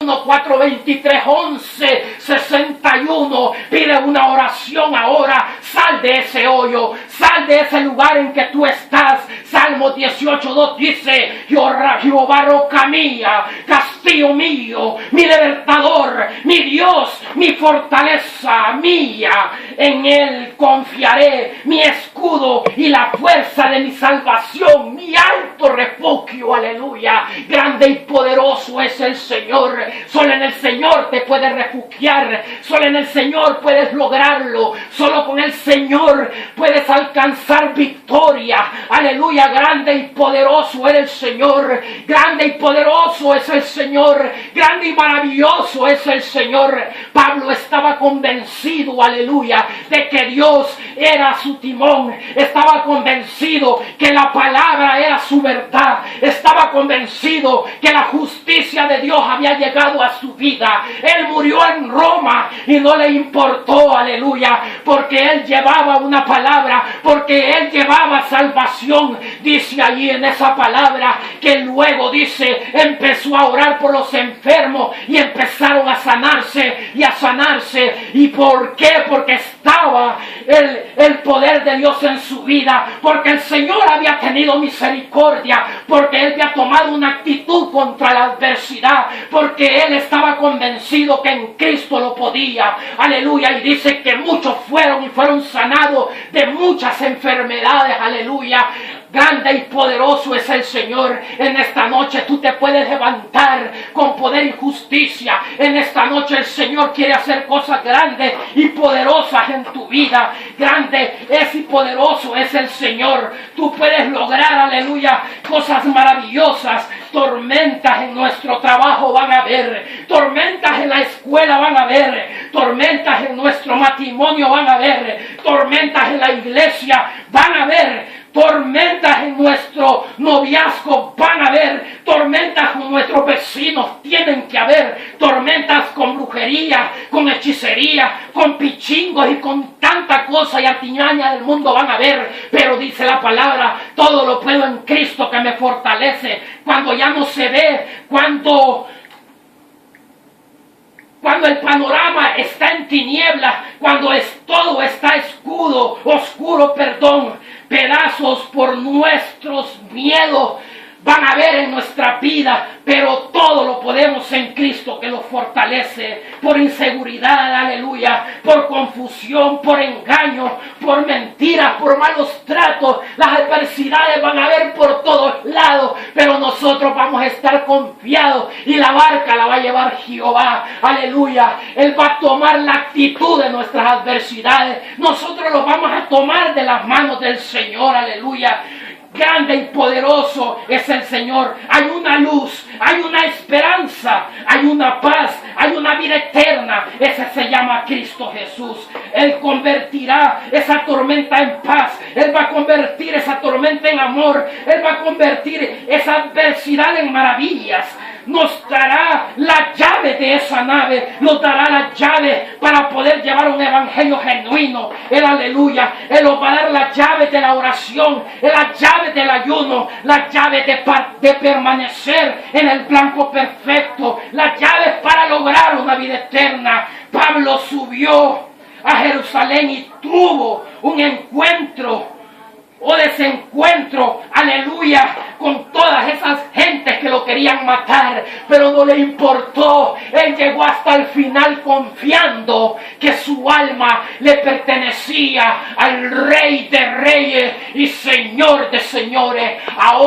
4, 23, 11, 61. Pide una oración ahora. Sal de ese hoyo, sal de ese lugar en que tú estás. Salmo 18, 2 dice: Jehová roca mía, castillo mío, mi libertador, mi Dios, mi fortaleza mía. En él confiaré, mi escudo y la fuerza de mi salvación, mi alto refugio. Aleluya. Grande y poderoso es el Señor. Solo en el Señor te puedes refugiar. Solo en el Señor puedes lograrlo. Solo con el Señor puedes alcanzar victoria. Aleluya. Grande y poderoso es el Señor. Grande y poderoso es el Señor. Grande y maravilloso es el Señor. Pablo estaba convencido, aleluya, de que Dios era su timón. Estaba convencido que la palabra era su verdad. Estaba convencido que la justicia de Dios había llegado a su vida. Él murió en Roma y no le importó, aleluya, porque él llevaba una palabra, porque él llevaba salvación. Dice allí en esa palabra que luego dice, empezó a orar por los enfermos y empezaron a sanarse y a sanarse. ¿Y por qué? Porque estaba el poder de Dios en su vida, porque el Señor había tenido misericordia, porque él había tomado una actitud contra la adversidad, porque él estaba convencido que en Cristo lo podía. Aleluya. Y dice que muchos fueron sanados de muchas enfermedades. Aleluya. Grande y poderoso es el Señor. En esta noche tú te puedes levantar con poder y justicia. En esta noche el Señor quiere hacer cosas grandes y poderosas en tu vida. Grande es y poderoso es el Señor. Tú puedes lograr, aleluya, cosas maravillosas. Tormentas en nuestro trabajo van a haber. Tormentas en la escuela van a haber. Tormentas en nuestro matrimonio van a haber. Tormentas en la iglesia van a haber. Tormentas en nuestro noviazgo van a haber. Tormentas con nuestros vecinos tienen que haber. Tormentas con brujería, con hechicería, con pichingos y con tanta cosa y artimaña del mundo van a haber. Pero dice la palabra, todo lo puedo en Cristo que me fortalece. Cuando ya no se ve, cuando el panorama está en tinieblas, cuando todo está oscuro, pedazos por nuestros miedos van a haber en nuestra vida, pero todo lo podemos en Cristo que lo fortalece. Por inseguridad, aleluya, por confusión, por engaño, por mentiras, por malos tratos, las adversidades van a haber por todos lados, pero nosotros vamos a estar confiados y la barca la va a llevar Jehová, aleluya. Él va a tomar la actitud de nuestras adversidades, nosotros los vamos a tomar de las manos del Señor, aleluya. Grande y poderoso es el Señor. Hay una luz, hay una esperanza, hay una paz, hay una vida eterna. Ese se llama Cristo Jesús. Él convertirá esa tormenta en paz. Él va a convertir esa tormenta en amor. Él va a convertir esa adversidad en maravillas. Nos dará la llave de esa nave, nos dará la llave para poder llevar un evangelio genuino. Él, aleluya, Él nos va a dar la llave de la oración, la llave del ayuno, la llave de permanecer en el blanco perfecto, la llave para lograr una vida eterna. Pablo subió a Jerusalén y tuvo un encuentro o desencuentro, aleluya, con todas esas gentes que lo querían matar, pero no le importó. Él llegó hasta el final confiando que su alma le pertenecía al Rey de Reyes y Señor de Señores. Ahora